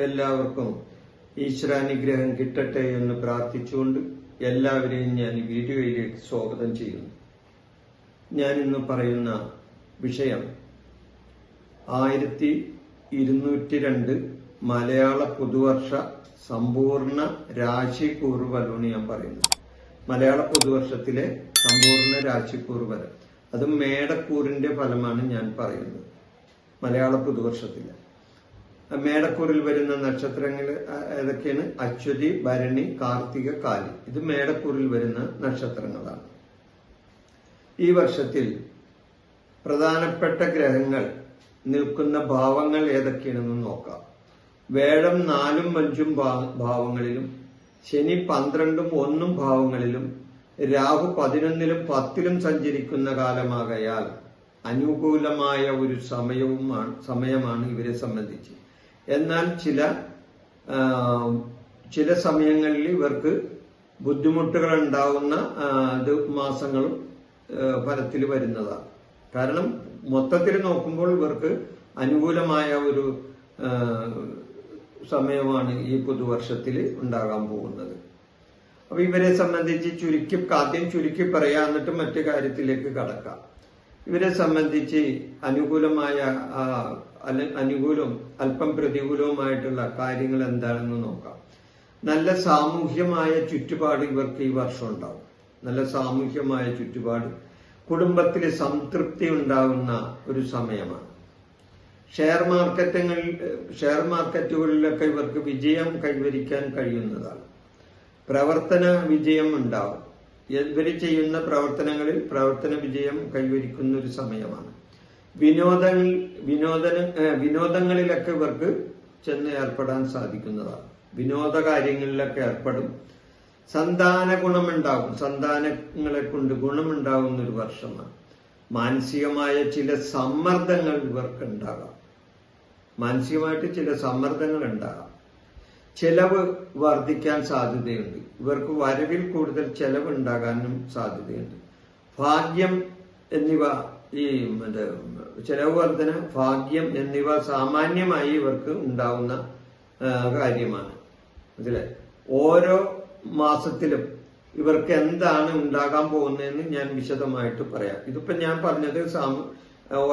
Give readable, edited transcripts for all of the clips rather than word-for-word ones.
എല്ലാവർക്കും ഈശ്വരാനുഗ്രഹം കിട്ടട്ടെ എന്ന് പ്രാർത്ഥിച്ചുകൊണ്ട് എല്ലാവരെയും ഞാൻ ഈ വീഡിയോയിലേക്ക് സ്വാഗതം ചെയ്യുന്നു. ഞാൻ ഇന്ന് പറയുന്ന വിഷയം 1202 മലയാള പുതുവർഷ സമ്പൂർണ്ണ രാശിക്കൂറുഫലമാണ് ഞാൻ പറയുന്നത്. മലയാള പുതുവർഷത്തിലെ സമ്പൂർണ്ണ രാശിക്കൂറുഫലം, അത് മേടക്കൂറിന്റെ ഫലമാണ് ഞാൻ പറയുന്നത്. മലയാള പുതുവർഷത്തിലെ മേടക്കൂറിൽ വരുന്ന നക്ഷത്രങ്ങൾ ഏതൊക്കെയാണ്? അശ്വതി, ഭരണി, കാർത്തിക, കാലി. ഇത് മേടക്കൂറിൽ വരുന്ന നക്ഷത്രങ്ങളാണ്. ഈ വർഷത്തിൽ പ്രധാനപ്പെട്ട ഗ്രഹങ്ങൾ നിൽക്കുന്ന ഭാവങ്ങൾ ഏതൊക്കെയാണെന്ന് നോക്കാം. വേഴം 4ഉം 5ഉം ഭാവങ്ങളിലും, ശനി 12ഉം 1ഉം ഭാവങ്ങളിലും, രാഹു 11ലും 10ലും സഞ്ചരിക്കുന്ന കാലമാകയാൽ അനുകൂലമായ ഒരു സമയമാണ് ഇവരെ സംബന്ധിച്ച്. എന്നാൽ ചില സമയങ്ങളിൽ ഇവർക്ക് ബുദ്ധിമുട്ടുകൾ ഉണ്ടാവുന്ന മാസങ്ങളും ഫലത്തിൽ വരുന്നതാണ്. കാരണം മൊത്തത്തിൽ നോക്കുമ്പോൾ ഇവർക്ക് അനുകൂലമായ ഒരു സമയമാണ് ഈ പുതുവർഷത്തിൽ ഉണ്ടാകാൻ പോകുന്നത്. അപ്പൊ ഇവരെ സംബന്ധിച്ച് ആദ്യം ചുരുക്കി പറയാം, എന്നിട്ട് മറ്റു കാര്യത്തിലേക്ക് കടക്കാം. ഇവരെ സംബന്ധിച്ച് അനുകൂലവും അല്പം പ്രതികൂലവുമായിട്ടുള്ള കാര്യങ്ങൾ എന്താണെന്ന് നോക്കാം. നല്ല സാമൂഹ്യമായ ചുറ്റുപാട് ഇവർക്ക് ഈ വർഷം ഉണ്ടാവും. നല്ല സാമൂഹ്യമായ ചുറ്റുപാട്, കുടുംബത്തിൽ സംതൃപ്തി ഉണ്ടാകുന്ന ഒരു സമയമാണ്. ഷെയർ മാർക്കറ്റുകളിലൊക്കെ ഇവർക്ക് വിജയം കൈവരിക്കാൻ കഴിയുന്നതാണ്. പ്രവർത്തന വിജയം ഉണ്ടാവും. ഇവര് ചെയ്യുന്ന പ്രവർത്തനങ്ങളിൽ പ്രവർത്തന വിജയം കൈവരിക്കുന്ന ഒരു സമയമാണ്. വിനോദങ്ങളിലൊക്കെ ഇവർക്ക് ചെന്ന് ഏർപ്പെടാൻ സാധിക്കുന്നതാണ്. വിനോദ കാര്യങ്ങളിലൊക്കെ ഏർപ്പെടും. സന്താന ഗുണമുണ്ടാകും. സന്താനങ്ങളെ കൊണ്ട് ഗുണമുണ്ടാകുന്ന ഒരു വർഷമാണ്. മാനസികമായ ചില സമ്മർദ്ദങ്ങൾ ഇവർക്ക് ഉണ്ടാകാം. മാനസികമായിട്ട് ചില സമ്മർദ്ദങ്ങൾ ഉണ്ടാകാം. ചെലവ് വർദ്ധിക്കാൻ സാധ്യതയുണ്ട്. ഇവർക്ക് വരവിൽ കൂടുതൽ ചെലവ് ഉണ്ടാകാനും സാധ്യതയുണ്ട്. ഭാഗ്യം എന്നിവ ചെലവ് വർധന, ഭാഗ്യം എന്നിവ സാമാന്യമായി ഇവർക്ക് ഉണ്ടാവുന്ന കാര്യമാണ്. അതിലെ ഓരോ മാസത്തിലും ഇവർക്ക് എന്താണ് ഉണ്ടാകാൻ പോകുന്നതെന്ന് ഞാൻ വിശദമായിട്ട് പറയാം. ഇതിപ്പോ ഞാൻ പറഞ്ഞത്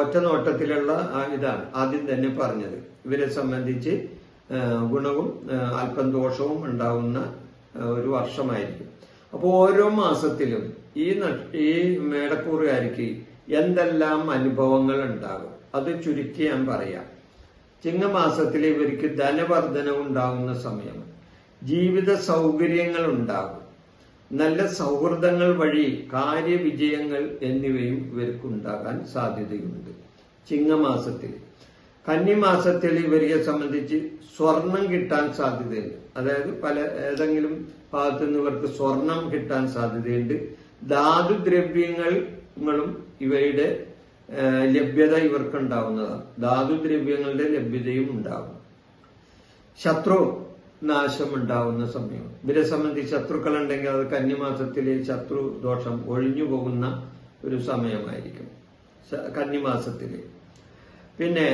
ഒറ്റ നോട്ടത്തിലുള്ള ഇതാണ് ആദ്യം തന്നെ പറഞ്ഞത്. ഇവരെ സംബന്ധിച്ച് ഗുണവും അല്പം ദോഷവും ഉണ്ടാവുന്ന ഒരു വർഷമായിരിക്കും. അപ്പോൾ ഓരോ മാസത്തിലും ഈ മേടക്കൂറുകാർക്ക് എന്തെല്ലാം അനുഭവങ്ങൾ ഉണ്ടാകും അത് ചുരുക്കി ഞാൻ പറയാം. ചിങ്ങമാസത്തിൽ ഇവർക്ക് ധനവർദ്ധനവ് ഉണ്ടാകുന്ന സമയമാണ്. ജീവിത സൗകര്യങ്ങൾ ഉണ്ടാകും. നല്ല സൗഹൃദങ്ങൾ വഴി കാര്യവിജയങ്ങൾ എന്നിവയും ഇവർക്ക് ഉണ്ടാകാൻ സാധ്യതയുണ്ട് ചിങ്ങമാസത്തിൽ. കന്നിമാസത്തിൽ ഇവരെ സംബന്ധിച്ച് സ്വർണം കിട്ടാൻ സാധ്യതയുണ്ട്. അതായത് ഏതെങ്കിലും ഭാഗത്തു നിന്ന് ഇവർക്ക് സ്വർണം കിട്ടാൻ സാധ്യതയുണ്ട്. ധാതുദ്രവ്യങ്ങളും ഇവയുടെ ലഭ്യത ഇവർക്ക് ഉണ്ടാവുന്നതാണ്. ധാതുദ്രവ്യങ്ങളുടെ ലഭ്യതയും ഉണ്ടാകും. ശത്രു നാശം ഉണ്ടാവുന്ന സമയം. ഇവരെ സംബന്ധിച്ച് ശത്രുക്കൾ ഉണ്ടെങ്കിൽ അത് കന്നിമാസത്തിലെ ശത്രു ദോഷം ഒഴിഞ്ഞു പോകുന്ന ഒരു സമയമായിരിക്കും കന്നിമാസത്തില്. പിന്നെ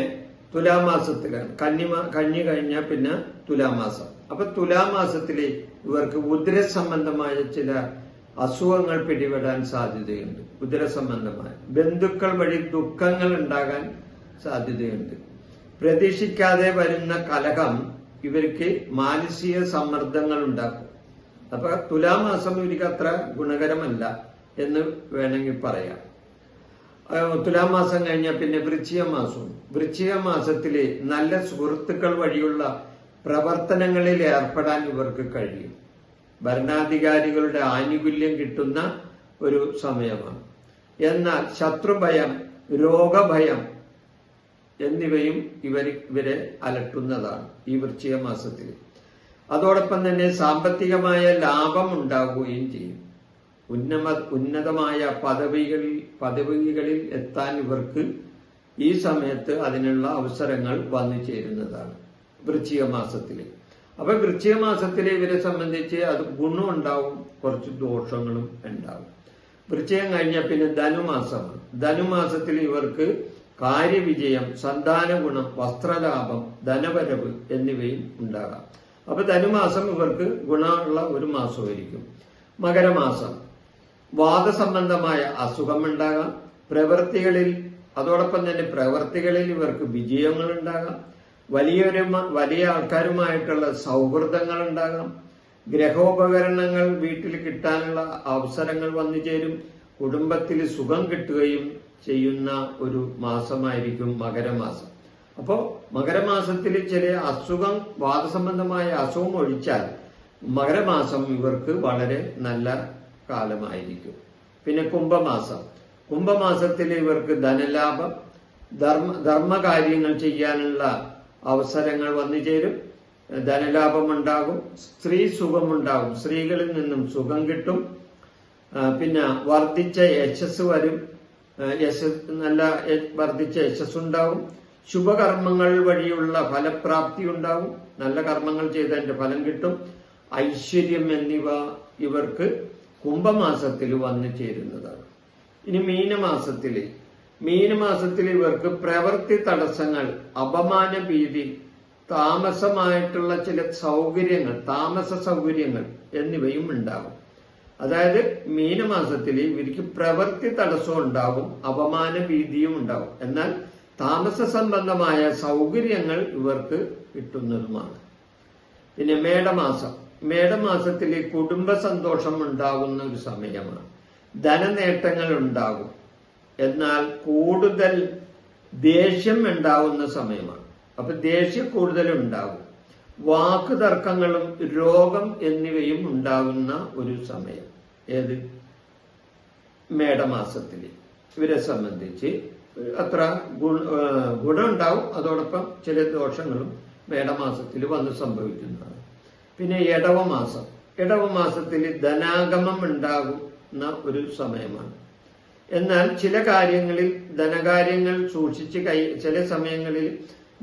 തുലാമാസത്തിലാണ്. കന്നി കഴിഞ്ഞാൽ പിന്നെ തുലാമാസം. അപ്പൊ തുലാമാസത്തില് ഇവർക്ക് ഉദരസംബന്ധമായ ചില അസുഖങ്ങൾ പിടിപെടാൻ സാധ്യതയുണ്ട്. ഉദരസംബന്ധമായ ബന്ധുക്കൾ വഴി ദുഃഖങ്ങൾ ഉണ്ടാകാൻ സാധ്യതയുണ്ട്. പ്രതീക്ഷിക്കാതെ വരുന്ന കലഹം ഇവർക്ക് മാനസിക സമ്മർദ്ദങ്ങൾ ഉണ്ടാക്കും. അപ്പൊ തുലാമാസം ഇവർക്ക് അത്ര ഗുണകരമല്ല എന്ന് വേണമെങ്കിൽ പറയാം. തുലാമാസം കഴിഞ്ഞാൽ പിന്നെ വൃശ്ചികമാസവും. വൃശ്ചികമാസത്തില് നല്ല സുഹൃത്തുക്കൾ വഴിയുള്ള പ്രവർത്തനങ്ങളിൽ ഏർപ്പെടാൻ ഇവർക്ക് കഴിയും. ഭരണാധികാരികളുടെ ആനുകൂല്യം കിട്ടുന്ന ഒരു സമയമാണ്. എന്നാൽ ശത്രുഭയം, രോഗഭയം എന്നിവയും ഇവരെ അലട്ടുന്നതാണ് ഈ വൃശ്ചിക മാസത്തിൽ. അതോടൊപ്പം തന്നെ സാമ്പത്തികമായ ലാഭം ഉണ്ടാവുകയും ചെയ്യും. ഉന്നതമായ പദവികളിൽ എത്താൻ ഇവർക്ക് ഈ സമയത്ത് അതിനുള്ള അവസരങ്ങൾ വന്നു ചേരുന്നതാണ് വൃശ്ചിക മാസത്തില്. അപ്പൊ വൃശ്ചിക മാസത്തിലെ ഇവരെ സംബന്ധിച്ച് അത് ഗുണം ഉണ്ടാവും, കുറച്ച് ദോഷങ്ങളും ഉണ്ടാവും. വൃശ്ചികം കഴിഞ്ഞാൽ പിന്നെ ധനുമാസമാണ്. ധനുമാസത്തിൽ ഇവർക്ക് കാര്യവിജയം, സന്താന ഗുണം, വസ്ത്രലാഭം, ധനവരവ് എന്നിവയും ഉണ്ടാകാം. അപ്പൊ ധനുമാസം ഇവർക്ക് ഗുണമുള്ള ഒരു മാസമായിരിക്കും. മകരമാസം വാദസംബന്ധമായ അസുഖം ഉണ്ടാകാം. അതോടൊപ്പം തന്നെ പ്രവൃത്തികളിൽ ഇവർക്ക് വിജയങ്ങൾ ഉണ്ടാകാം. വലിയ ആൾക്കാരുമായിട്ടുള്ള സൗഹൃദങ്ങൾ ഉണ്ടാകാം. ഗ്രഹോപകരണങ്ങൾ വീട്ടിൽ കിട്ടാനുള്ള അവസരങ്ങൾ വന്നു ചേരും. കുടുംബത്തിൽ സുഖം കിട്ടുകയും ചെയ്യുന്ന ഒരു മാസമായിരിക്കും മകരമാസം. അപ്പോ മകരമാസത്തിൽ ചില വാദസംബന്ധമായ അസുഖം ഒഴിച്ചാൽ മകരമാസം ഇവർക്ക് വളരെ നല്ല കാലമായിരിക്കും. പിന്നെ കുംഭമാസത്തിൽ ഇവർക്ക് ധനലാഭം, ധർമ്മകാര്യങ്ങൾ ചെയ്യാനുള്ള അവസരങ്ങൾ വന്നു ചേരും. ധനലാഭം ഉണ്ടാകും. സ്ത്രീ സുഖമുണ്ടാകും. സ്ത്രീകളിൽ നിന്നും സുഖം കിട്ടും. പിന്നെ വർദ്ധിച്ച യശസ് വരും. വർദ്ധിച്ച യശസ് ഉണ്ടാവും. ശുഭകർമ്മങ്ങൾ വഴിയുള്ള ഫലപ്രാപ്തി ഉണ്ടാവും. നല്ല കർമ്മങ്ങൾ ചെയ്തതിന്റെ ഫലം കിട്ടും. ഐശ്വര്യം എന്നിവ ഇവർക്ക് കുംഭമാസത്തിൽ വന്നു ചേരുന്നതാണ്. ഇനി മീനമാസത്തിൽ ഇവർക്ക് പ്രവൃത്തി തടസ്സങ്ങൾ, അപമാന ഭീതി, താമസമായിട്ടുള്ള ചില താമസ സൗകര്യങ്ങൾ എന്നിവയും ഉണ്ടാകും. അതായത് മീനമാസത്തിൽ ഇവർക്ക് പ്രവൃത്തി തടസ്സം ഉണ്ടാകും, അപമാന ഭീതിയും ഉണ്ടാകും. എന്നാൽ താമസ സംബന്ധമായ സൗകര്യങ്ങൾ ഇവർക്ക് കിട്ടുന്നതുമാണ്. പിന്നെ മേടമാസത്തിൽ കുടുംബ സന്തോഷം ഉണ്ടാകുന്ന ഒരു സമയമാണ്. ധനനേട്ടങ്ങൾ ഉണ്ടാകും. എന്നാൽ കൂടുതൽ ദേഷ്യം ഉണ്ടാകുന്ന സമയമാണ്. അപ്പൊ ദേഷ്യം കൂടുതൽ ഉണ്ടാകും. വാക്കുതർക്കങ്ങളും രോഗം എന്നിവയും ഉണ്ടാകുന്ന ഒരു സമയം. ഏത്? മേടമാസത്തിൽ ഇവരെ സംബന്ധിച്ച് അത്ര ഗുണം ഉണ്ടാവും. അതോടൊപ്പം ചില ദോഷങ്ങളും മേടമാസത്തിൽ വന്ന് സംഭവിക്കുന്നതാണ്. പിന്നെ ഇടവമാസത്തിൽ ധനാഗമം ഉണ്ടാകുന്ന ഒരു സമയമാണ്. എന്നാൽ ചില കാര്യങ്ങളിൽ ചില സമയങ്ങളിൽ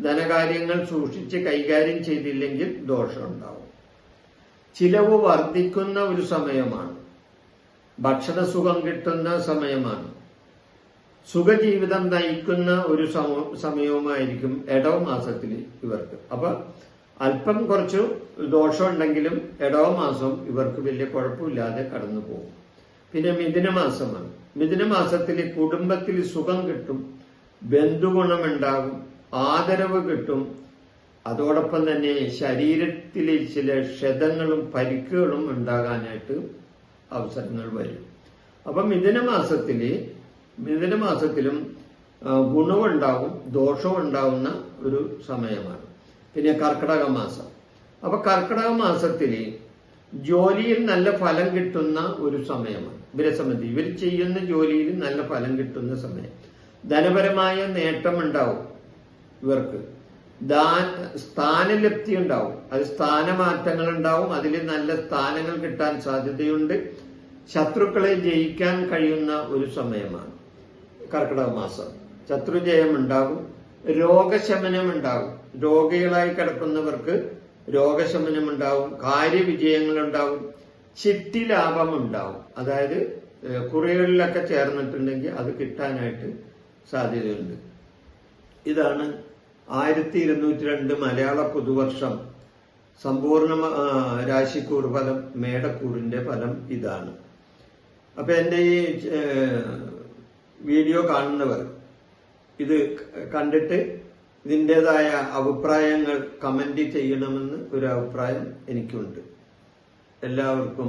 ധനകാര്യങ്ങൾ സൂക്ഷിച്ച് കൈകാര്യം ചെയ്തില്ലെങ്കിൽ ദോഷമുണ്ടാവും. ചിലവ് വർദ്ധിക്കുന്ന ഒരു സമയമാണ്. ഭക്ഷണസുഖം കിട്ടുന്ന സമയമാണ്. സുഖജീവിതം നയിക്കുന്ന ഒരു സമയവുമായിരിക്കും ഇടവമാസത്തിൽ ഇവർക്ക്. അപ്പൊ അല്പം കുറച്ച് ദോഷമുണ്ടെങ്കിലും ഇടവമാസം ഇവർക്ക് വലിയ കുഴപ്പമില്ലാതെ കടന്നു പോകും. പിന്നെ മിഥുനമാസത്തിൽ കുടുംബത്തിൽ സുഖം കിട്ടും, ബന്ധുഗുണമുണ്ടാകും, ആദരവ് കിട്ടും. അതോടൊപ്പം തന്നെ ശരീരത്തിലെ ചില ക്ഷതങ്ങളും പരിക്കുകളും ഉണ്ടാകാനായിട്ട് അവസരങ്ങൾ വരും. അപ്പൊ മിഥുനമാസത്തിലും ഗുണമുണ്ടാവും, ദോഷവും ഉണ്ടാവുന്ന ഒരു സമയമാണ്. പിന്നെ കർക്കിടക മാസത്തിൽ ജോലിയിൽ നല്ല ഫലം കിട്ടുന്ന ഒരു സമയമാണ്. ഇവരെ സംബന്ധിച്ച് ഇവർ ചെയ്യുന്ന ജോലിയിൽ നല്ല ഫലം കിട്ടുന്ന സമയം. ധനപരമായ നേട്ടം ഉണ്ടാവും. ഇവർക്ക് സ്ഥാനലബ്ധി ഉണ്ടാവും. അത് സ്ഥാനമാറ്റങ്ങൾ ഉണ്ടാവും. അതിൽ നല്ല സ്ഥാനങ്ങൾ കിട്ടാൻ സാധ്യതയുണ്ട്. ശത്രുക്കളെ ജയിക്കാൻ കഴിയുന്ന ഒരു സമയമാണ് കർക്കിടക മാസം. ശത്രുജയം ഉണ്ടാകും. രോഗശമനം ഉണ്ടാകും. രോഗികളായി കിടക്കുന്നവർക്ക് രോഗശമനം ഉണ്ടാവും. കാര്യവിജയങ്ങൾ ഉണ്ടാവും. ചിട്ടി ലാഭം ഉണ്ടാവും. അതായത് കുറികളിലൊക്കെ ചേർന്നിട്ടുണ്ടെങ്കിൽ അത് കിട്ടാനായിട്ട് സാധ്യതയുണ്ട്. ഇതാണ് 1202 മലയാള പുതുവർഷം സമ്പൂർണ്ണ രാശിക്കൂർ ഫലം, മേടക്കൂറിന്റെ ഫലം ഇതാണ്. അപ്പൊ എന്റെ ഈ വീഡിയോ കാണുന്നവർ ഇത് കണ്ടിട്ട് ഇതിൻ്റെതായ അഭിപ്രായങ്ങൾ കമന്റ് ചെയ്യണമെന്ന് ഒരു അഭിപ്രായം എനിക്കുണ്ട്. എല്ലാവർക്കും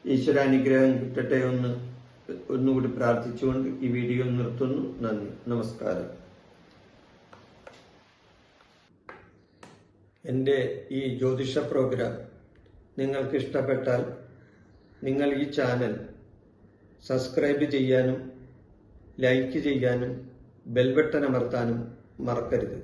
ഈശ്വരാനുഗ്രഹം കിട്ടട്ടെ ഒന്നുകൂടി പ്രാർത്ഥിച്ചുകൊണ്ട് ഈ വീഡിയോ നിർത്തുന്നു. നന്ദി, നമസ്കാരം. എൻ്റെ ഈ ജ്യോതിഷ പ്രോഗ്രാം നിങ്ങൾക്ക് ഇഷ്ടപ്പെട്ടാൽ നിങ്ങൾ ഈ ചാനൽ സബ്സ്ക്രൈബ് ചെയ്യാനും ലൈക്ക് ചെയ്യാനും ബെൽ ബട്ടൺ അമർത്താനും മറക്കരുത്.